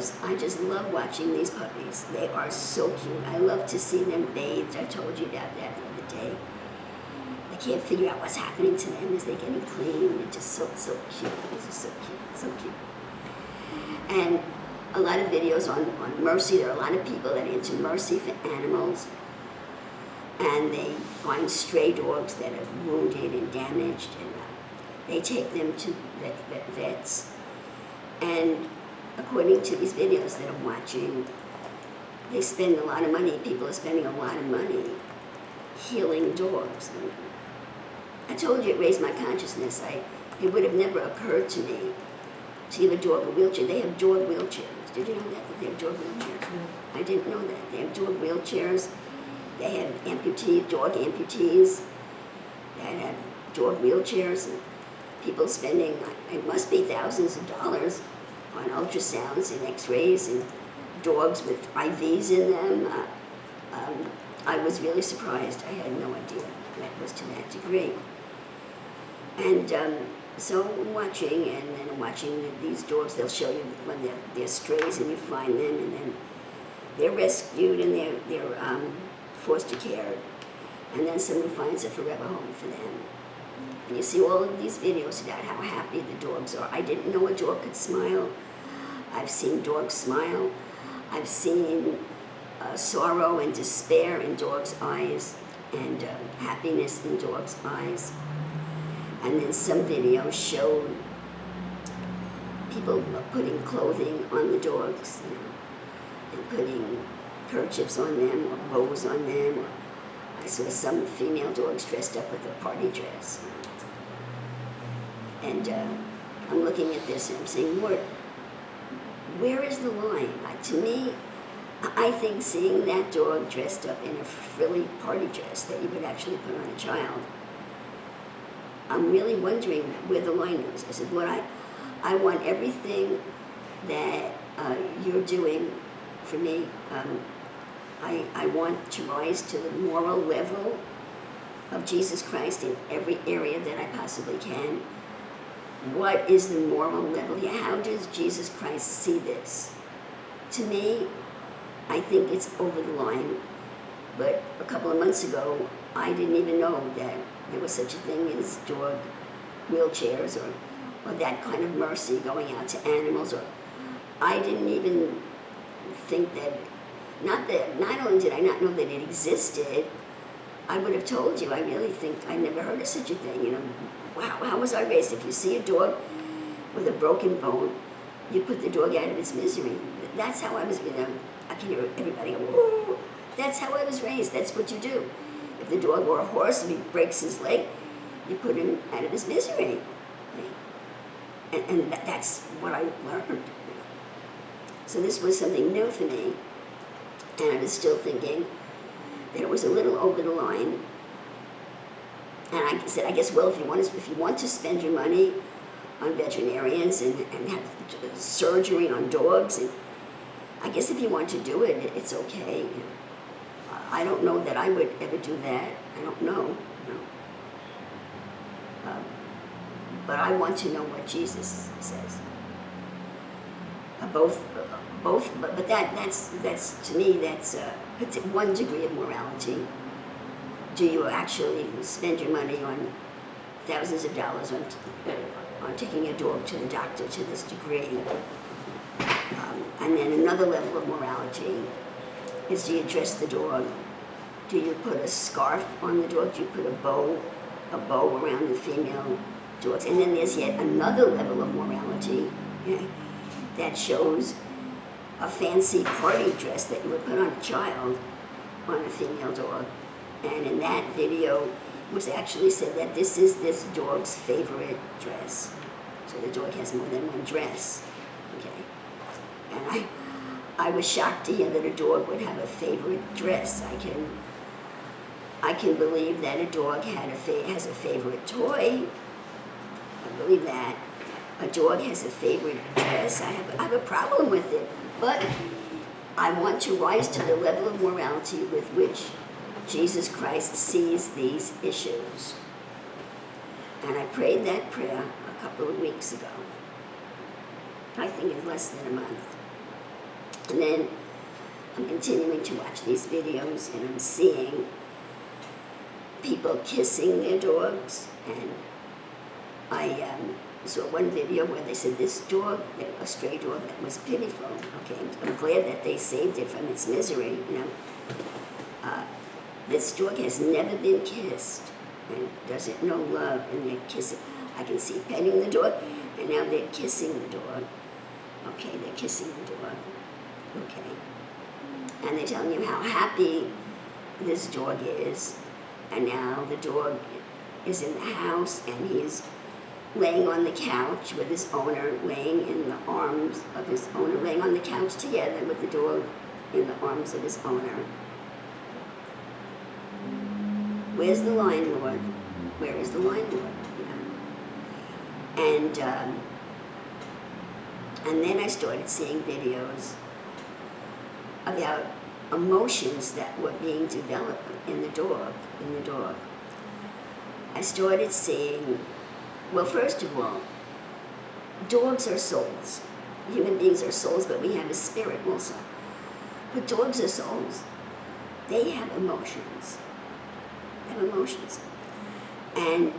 lives. I just love watching these puppies. They are so cute. I love to see them bathed. I told you about that the other day. I can't figure out what's happening to them as they're getting clean. They're just so cute. They're just so cute, so cute. And a lot of videos on mercy. There are a lot of people that are into mercy for animals. And they find stray dogs that are wounded and damaged, and they take them to vets. And according to these videos that I'm watching, they spend a lot of money. People are spending a lot of money healing dogs. And I told you it raised my consciousness. It would have never occurred to me to give a dog a wheelchair. They have dog wheelchairs. Did you know that they have dog wheelchairs? I didn't know that. They have dog wheelchairs. They have dog amputees that have dog wheelchairs, and people spending, it must be thousands of dollars on ultrasounds and x-rays and dogs with IVs in them. I was really surprised. I had no idea that was to that degree. And so I'm watching, and then I'm watching these dogs. They'll show you when they're strays and you find them, and then they're rescued and they're foster care, and then someone finds a forever home for them. And you see all of these videos about how happy the dogs are. I didn't know a dog could smile. I've seen dogs smile. I've seen sorrow and despair in dogs' eyes, and happiness in dogs' eyes. And then some videos showed people putting clothing on the dogs, and putting kerchiefs on them or bows on them. Or I saw some female dogs dressed up with a party dress. And I'm looking at this and I'm saying, Lord, where is the line? To me, I think seeing that dog dressed up in a frilly party dress that you could actually put on a child, I'm really wondering where the line is. I said, Lord, I want everything that you're doing for me. I want to rise to the moral level of Jesus Christ in every area that I possibly can. What is the moral level here? How does Jesus Christ see this? To me, I think it's over the line. But a couple of months ago, I didn't even know that there was such a thing as dog wheelchairs or that kind of mercy going out to animals. Or I didn't even think that, not only did I not know that it existed, I would have told you. I really think I never heard of such a thing. You know, wow, how was I raised? If you see a dog with a broken bone, you put the dog out of its misery. That's how I was, I can hear everybody go, whoa. That's how I was raised. That's what you do. If the dog or a horse, if he breaks his leg, you put him out of his misery. And that's what I learned. So this was something new for me. And I was still thinking that it was a little over the line. And I said, I guess, well, if you want to spend your money on veterinarians and have surgery on dogs, and I guess if you want to do it, it's okay. I don't know that I would ever do that. I don't know. But I want to know what Jesus says. But that's to me, that's one degree of morality. Do you actually spend your money on thousands of dollars on taking a dog to the doctor to this degree? And then another level of morality is, do you dress the dog? Do you put a scarf on the dog? Do you put a bow around the female dogs? And then there's yet another level of morality, that shows a fancy party dress that you would put on a child, on a female dog. And in that video, it was actually said that this is this dog's favorite dress. So the dog has more than one dress, okay? And I was shocked to hear that a dog would have a favorite dress. I can believe that a dog has a favorite toy. I believe that. A dog has a favorite dress. I have a problem with it. But I want to rise to the level of morality with which Jesus Christ sees these issues. And I prayed that prayer a couple of weeks ago. I think it's less than a month. And then I'm continuing to watch these videos, and I'm seeing people kissing their dogs. And I saw one video where they said this dog, a stray dog that was pitiful. Okay, I'm glad that they saved it from its misery. This dog has never been kissed and doesn't know love, and they're kissing. I can see petting the dog, and now they're kissing the dog. Okay, they're kissing the dog. Okay. And they're telling you how happy this dog is. And now the dog is in the house, and he's laying on the couch with his owner, laying in the arms of his owner, laying on the couch together with the dog in the arms of his owner. Where's the line, Lord? Where is the line, Lord? And then I started seeing videos about emotions that were being developed in the dog. I started seeing, well, first of all, dogs are souls. Human beings are souls, but we have a spirit also. But dogs are souls. They have emotions. And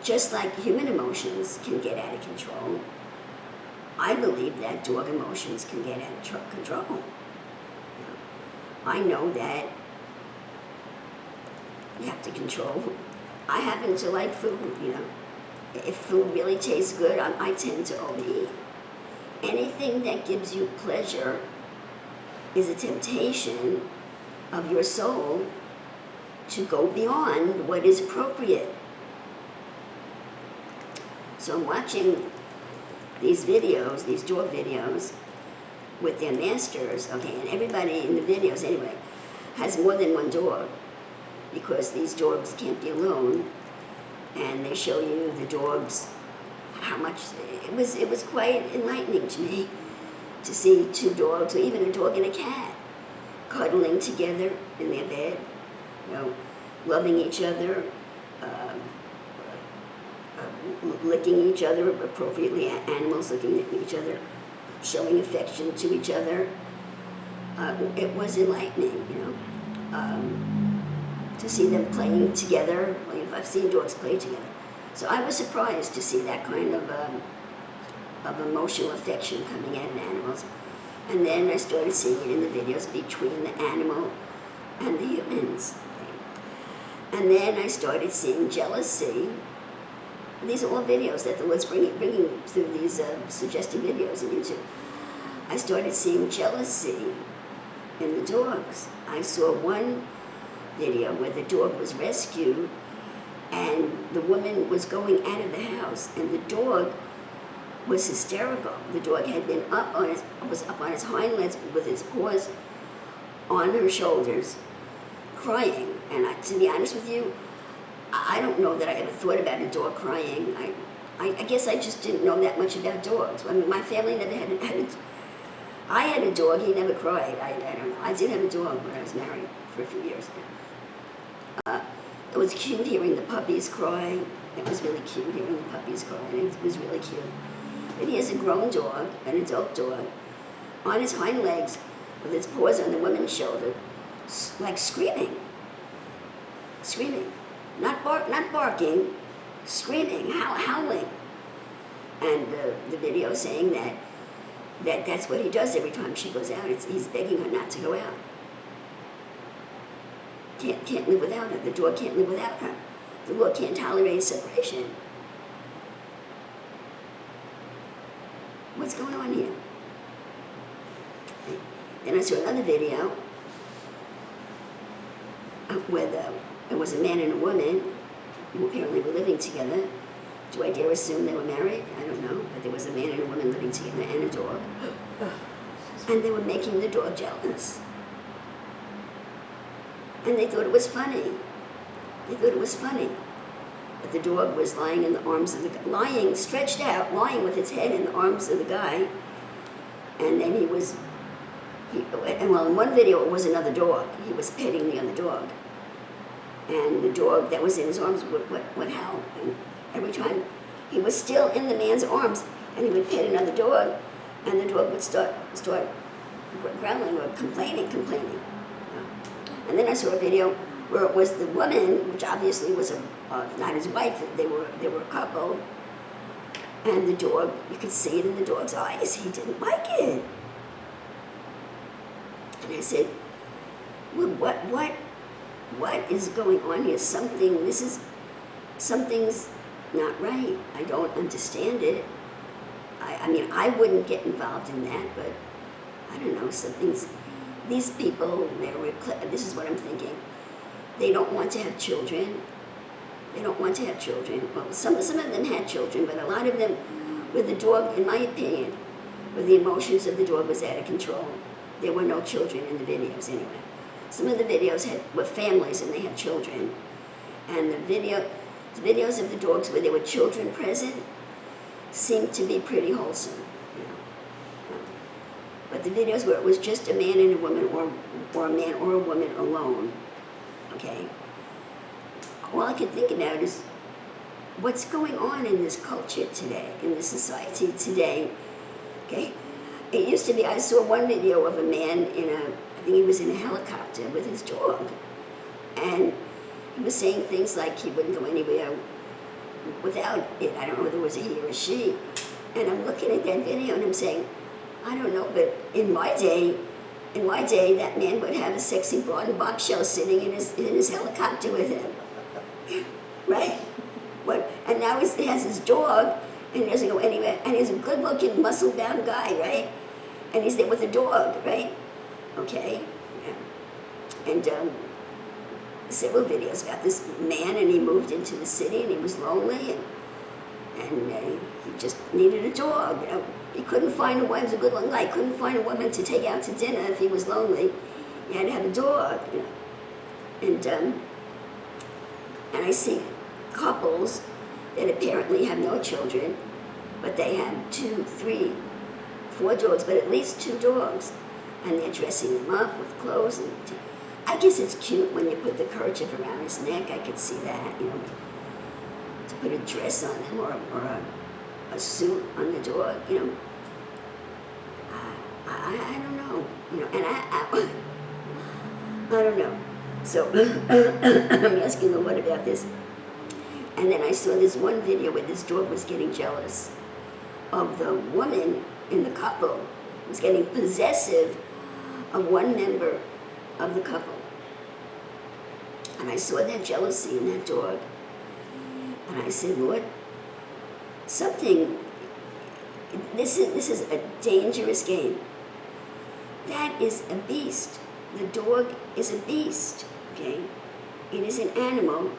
just like human emotions can get out of control, I believe that dog emotions can get out of control. I know that you have to control. I happen to like food, If food really tastes good, I tend to overeat. Anything that gives you pleasure is a temptation of your soul to go beyond what is appropriate. So I'm watching these videos, these dog videos, with their masters, okay, and everybody in the videos anyway has more than one dog, because these dogs can't be alone, and they show you the dogs, how much, it was quite enlightening to me to see two dogs, or even a dog and a cat, cuddling together in their bed, loving each other, licking each other appropriately, animals looking at each other, showing affection to each other. It was enlightening, to see them playing together. I've seen dogs play together. So I was surprised to see that kind of emotional affection coming out of animals. And then I started seeing it in the videos between the animal and the humans. And then I started seeing jealousy. These are all videos that the Lord's bringing through these suggested videos on YouTube. I started seeing jealousy in the dogs. I saw one video where the dog was rescued, and the woman was going out of the house, and the dog was hysterical. The dog had been up on his hind legs with his paws on her shoulders, crying. And to be honest with you, I don't know that I ever thought about a dog crying. I guess I just didn't know that much about dogs. I mean, my family never had I had a dog, he never cried. I don't know. I did have a dog when I was married for a few years. It was cute hearing the puppies cry. It was really cute hearing the puppies cry. It was really cute. But he has a grown dog, an adult dog, on his hind legs with his paws on the woman's shoulder, like screaming. Not barking, screaming, howling. And the video saying that's what he does every time she goes out. He's begging her not to go out. Can't live without her. The dog can't live without her. The Lord can't tolerate separation. What's going on here? Then I saw another video where there was a man and a woman who apparently were living together. Do I dare assume they were married? I don't know. But there was a man and a woman living together and a dog. And they were making the dog jealous. And they thought it was funny. But the dog was lying in the arms of the guy, stretched out, lying with its head in the arms of the guy. And then in one video it was another dog. He was petting the other dog. And the dog that was in his arms would howl. And every time he was still in the man's arms, and he would pet another dog, and the dog would start growling or complaining. And then I saw a video where it was the woman, which obviously was not his wife. They were a couple, and the dog. You could see it in the dog's eyes. He didn't like it. And I said, well, what is going on here? Something's not right. I don't understand it. I mean, I wouldn't get involved in that, but I don't know, these people, this is what I'm thinking. They don't want to have children. Well, some of them had children, but a lot of them, with the dog, in my opinion, where the emotions of the dog was out of control. There were no children in the videos anyway. Some of the videos were families and they had children. And the videos of the dogs where there were children present seemed to be pretty wholesome. But the videos where it was just a man and a woman, or a man or a woman alone, okay? All I can think about is what's going on in this culture today, in this society today, okay? It used to be, I saw one video of a man I think he was in a helicopter with his dog, and he was saying things like he wouldn't go anywhere without it. I don't know whether it was a he or a she. And I'm looking at that video and I'm saying, I don't know, but in my day, that man would have a sexy blonde and bombshell sitting in his helicopter with him, right? And now he has his dog, and he doesn't go anywhere, and he's a good-looking, muscle-bound guy, right? And he's there with a dog, right? Okay, yeah. And several videos about this man, and he moved into the city, and he was lonely, and he just needed a dog. He couldn't find a woman. He was a good-looking guy. He couldn't find a woman to take out to dinner if he was lonely. He had to have a dog, And I see couples that apparently have no children, but they have 2, 3, 4 dogs, but at least 2 dogs. And they're dressing them up with clothes. And I guess it's cute when you put the kerchief around his neck. I could see that, to put a dress on him or a suit on the dog, I don't know, and I don't know. So I'm asking the Lord about this. And then I saw this one video where this dog was getting jealous of the woman in the couple, was getting possessive of one member of the couple. And I saw that jealousy in that dog. And I said, Lord, this is a dangerous game. That is a beast. The dog is a beast, okay? It is an animal.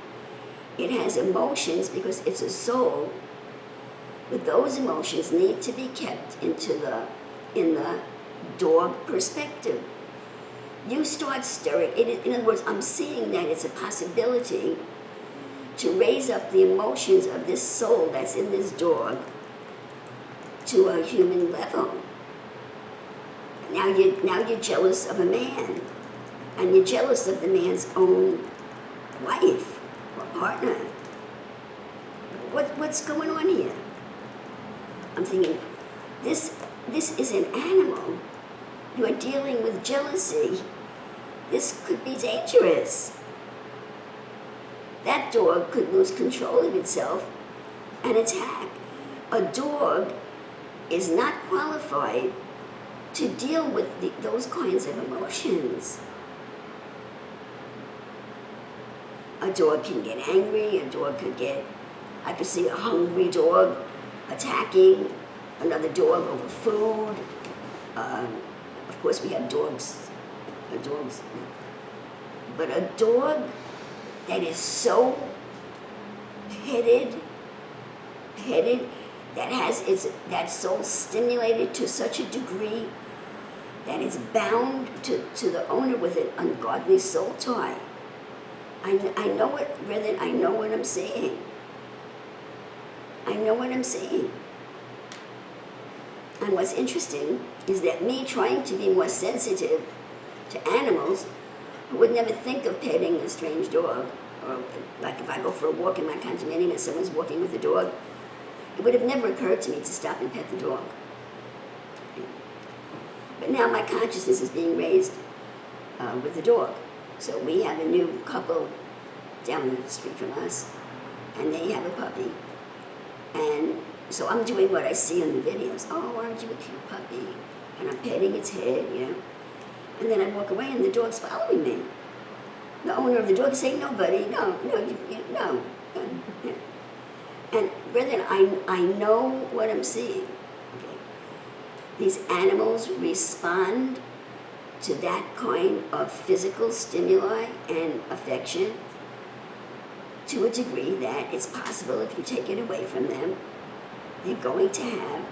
It has emotions because it's a soul. But those emotions need to be kept in the dog perspective. You start stirring it. In other words, I'm seeing that it's a possibility to raise up the emotions of this soul that's in this dog to a human level. Now you're jealous of a man, and you're jealous of the man's own wife or partner. What's going on here? I'm thinking, this is an animal. You are dealing with jealousy. This could be dangerous. That dog could lose control of itself and attack. A dog is not qualified to deal with those kinds of emotions. A dog can get angry, I could see a hungry dog attacking another dog over food. Of course, we have dogs. But a dog that is so headed, that has that soul stimulated to such a degree that it's bound to the owner with an ungodly soul tie. I know it, brethren. I know what I'm saying. And what's interesting is that me trying to be more sensitive to animals, I would never think of petting a strange dog. Or like if I go for a walk in my condominium and someone's walking with a dog, it would have never occurred to me to stop and pet the dog. But now my consciousness is being raised with the dog. So we have a new couple down the street from us, and they have a puppy. And so I'm doing what I see in the videos. Oh, aren't you a cute puppy? And I'm petting its head, you know. And then I walk away, and the dog's following me. The owner of the dog is saying, "No, buddy, no. And brethren, I know what I'm seeing. Okay. These animals respond to that kind of physical stimuli and affection to a degree that it's possible if you take it away from them, they're going to have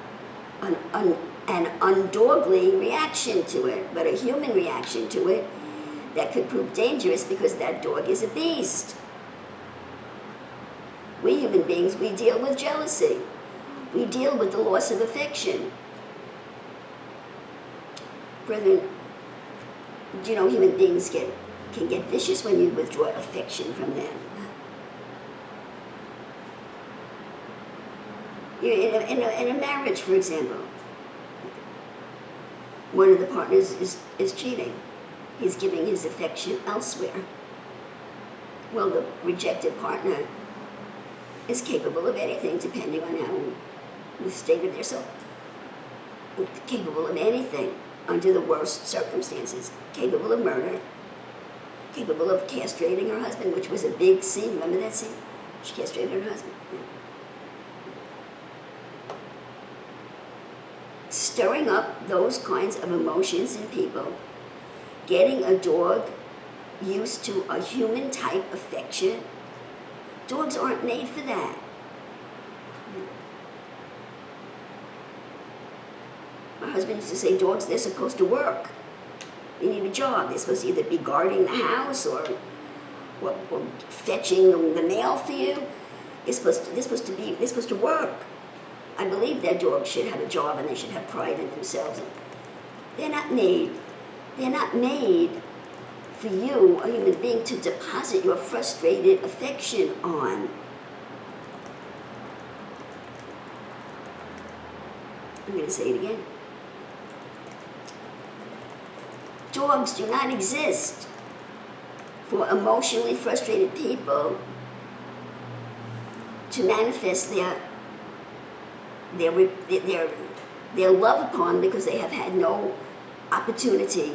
an undogly reaction to it, but a human reaction to it that could prove dangerous because that dog is a beast. We human beings, we deal with jealousy. We deal with the loss of affection. Brethren, do you know human beings can get vicious when you withdraw affection from them? In a marriage, for example, one of the partners is cheating. He's giving his affection elsewhere. Well, the rejected partner is capable of anything, depending on how the state of their soul. Capable of anything under the worst circumstances. Capable of murder. Capable of castrating her husband, which was a big scene. Remember that scene? She castrated her husband. Yeah. Stirring up those kinds of emotions in people, getting a dog used to a human type affection. Dogs aren't made for that. My husband used to say, dogs, they're supposed to work. They need a job. They're supposed to either be guarding the house or fetching the mail for you. They're supposed to work. I believe that dogs should have a job and they should have pride in themselves. They're not made for you, a human being, to deposit your frustrated affection on. I'm going to say it again. Dogs do not exist for emotionally frustrated people to manifest their love upon, because they have had no opportunity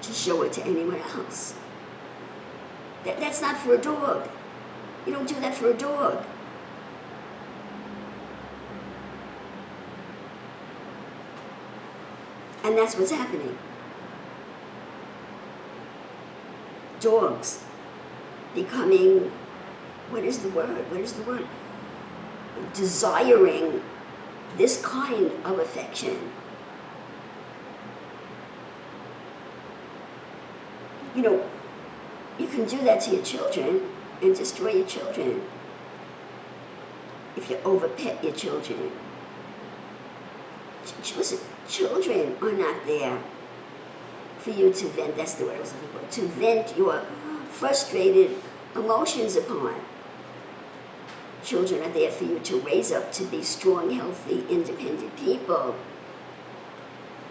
to show it to anyone else. That's not for a dog. You don't do that for a dog. And that's what's happening. Dogs becoming, what is the word? Desiring this kind of affection. You know, you can do that to your children and destroy your children if you overpet your children. Listen, children are not there for you to vent, that's the word I was looking for, to vent your frustrated emotions upon. Children are there for you to raise up to be strong, healthy, independent people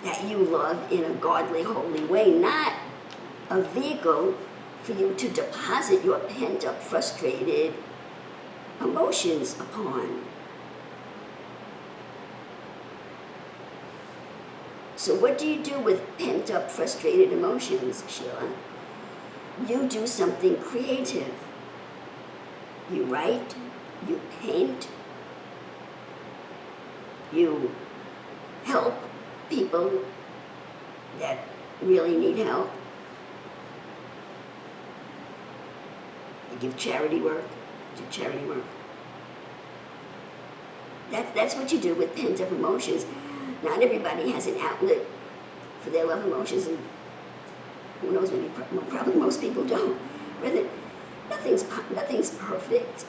that you love in a godly, holy way, not a vehicle for you to deposit your pent-up, frustrated emotions upon. So what do you do with pent-up, frustrated emotions, Sheila? You do something creative. You write, you paint, you help people that really need help. You give charity work, do charity work. That's what you do with pent-up emotions. Not everybody has an outlet for their love emotions, and who knows, maybe probably most people don't. Rather, nothing's perfect.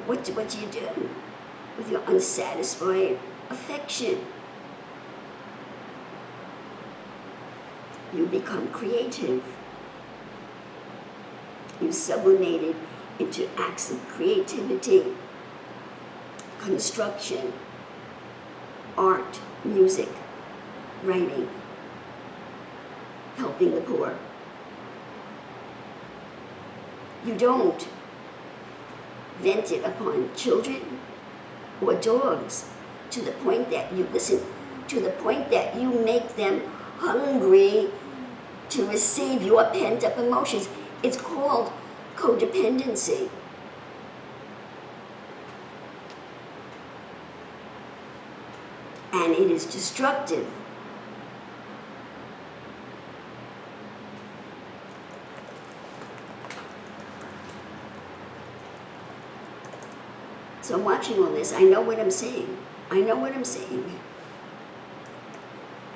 What do you do with your unsatisfied affection? You become creative. You sublimate it into acts of creativity, construction. art, music, writing, helping the poor. You don't vent it upon children or dogs to the point that you listen, to the point that you make them hungry to receive your pent-up emotions. It's called codependency. And it is destructive. So I'm watching all this. I know what I'm seeing. I know what I'm seeing.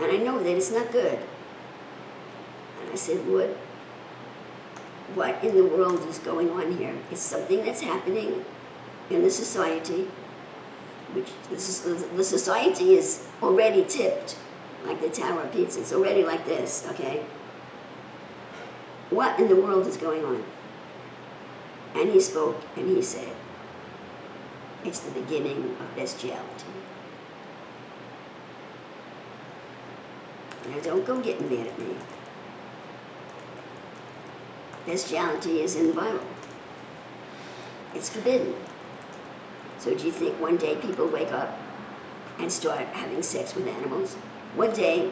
And I know that it's not good. And I said, Lord, what in the world is going on here? It's something that's happening in the society, which the society is already tipped, like the Tower of Pizza. It's already like this, okay? What in the world is going on? And he spoke, and he said, it's the beginning of bestiality. Now don't go getting mad at me. Bestiality is in the Bible. It's forbidden. So do you think one day people wake up and start having sex with animals? One day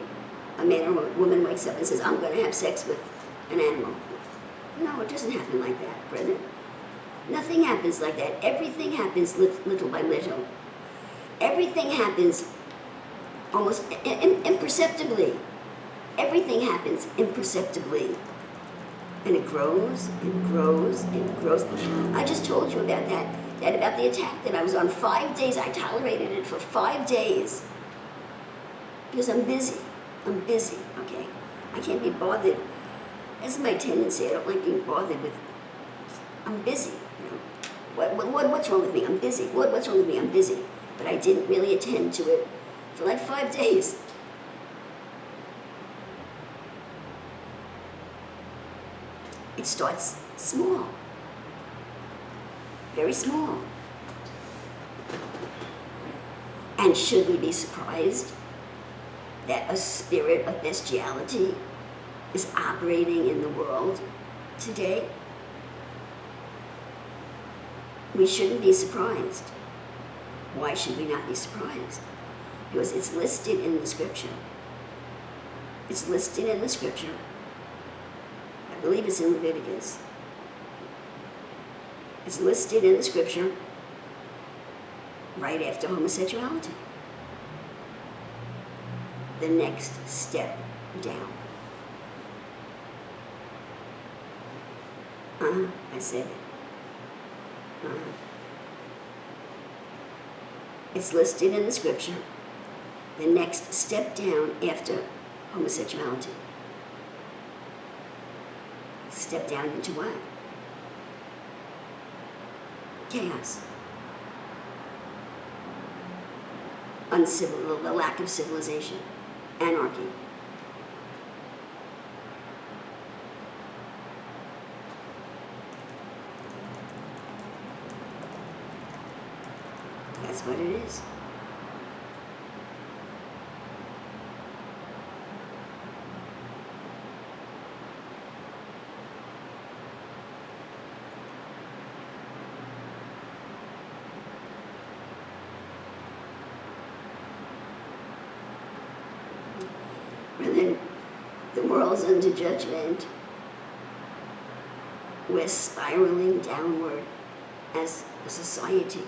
a man or a woman wakes up and says, I'm going to have sex with an animal. No, it doesn't happen like that, brethren. Nothing happens like that. Everything happens little by little. Everything happens almost imperceptibly. Everything happens imperceptibly. And it grows and grows and grows. I just told you about that about the attack that I was on 5 days. I tolerated it for 5 days. Because I'm busy. I'm busy, okay? I can't be bothered. That's my tendency. I don't like being bothered with, I'm busy. What's wrong with me? I'm busy. What's wrong with me? I'm busy. But I didn't really attend to it for like 5 days. It starts small. Very small. And should we be surprised that a spirit of bestiality is operating in the world today? We shouldn't be surprised. Why should we not be surprised? Because it's listed in the scripture. It's listed in the scripture. I believe it's in Leviticus. It's listed in the scripture right after homosexuality. The next step down. I said it. It's listed in the scripture, the next step down after homosexuality. Step down into what? Chaos. The lack of civilization. Anarchy. That's what it is. And then the world's under judgment. We're spiraling downward as a society.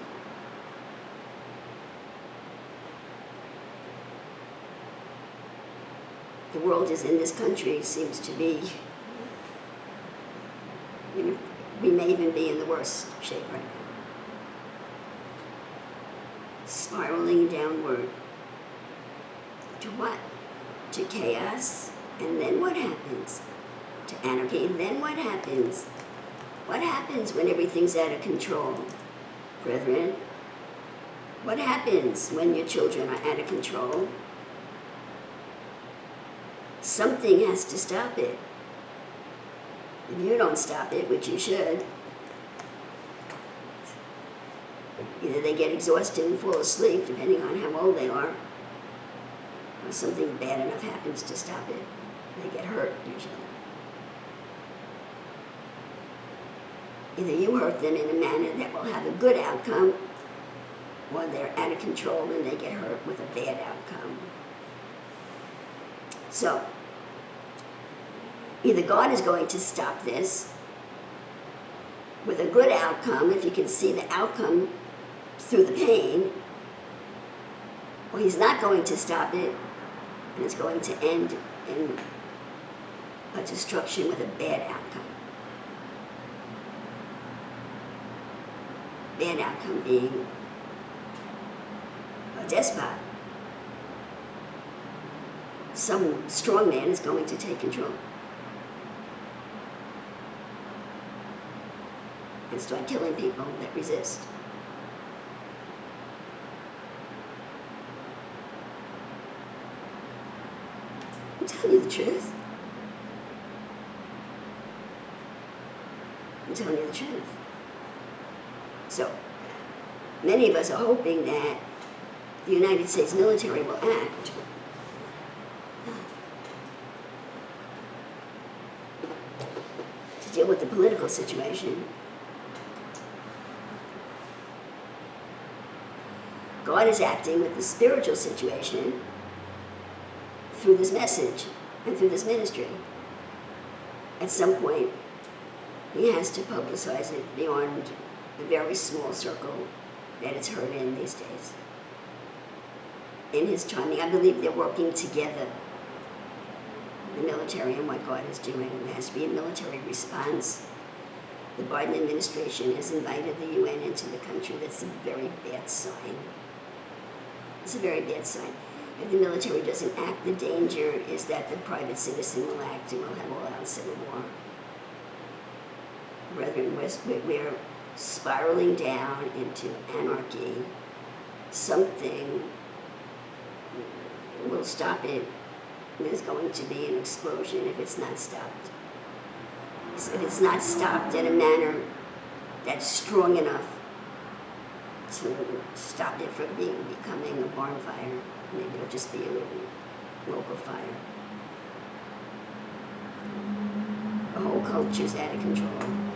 The world is in this country seems to be, we may even be in the worst shape right now. Spiraling downward. To what? To chaos. And then what happens? To anarchy. And then what happens? What happens when everything's out of control, brethren? What happens when your children are out of control? Something has to stop it. If you don't stop it, which you should, either they get exhausted and fall asleep, depending on how old they are, something bad enough happens to stop it. They get hurt, usually. Either you hurt them in a manner that will have a good outcome, or they're out of control and they get hurt with a bad outcome. So, either God is going to stop this with a good outcome, if you can see the outcome through the pain, or he's not going to stop it, and it's going to end in a destruction with a bad outcome. Bad outcome being a despot. Some strong man is going to take control and start killing people that resist. I'm telling you the truth. I'm telling you the truth. So, many of us are hoping that the United States military will act to deal with the political situation. God is acting with the spiritual situation through this message and through this ministry. At some point, he has to publicize it beyond the very small circle that it's heard in these days. In his timing, I believe they're working together, the military and what God is doing. There has to be a military response. The Biden administration has invited the UN into the country. That's a very bad sign. It's a very bad sign. If the military doesn't act, the danger is that the private citizen will act and we'll have all-out civil war. Brethren, we're spiraling down into anarchy. Something will stop it. There's going to be an explosion if it's not stopped. So if it's not stopped in a manner that's strong enough to stop it from becoming a barn fire, maybe it'll just be a little local fire. The whole culture's out of control.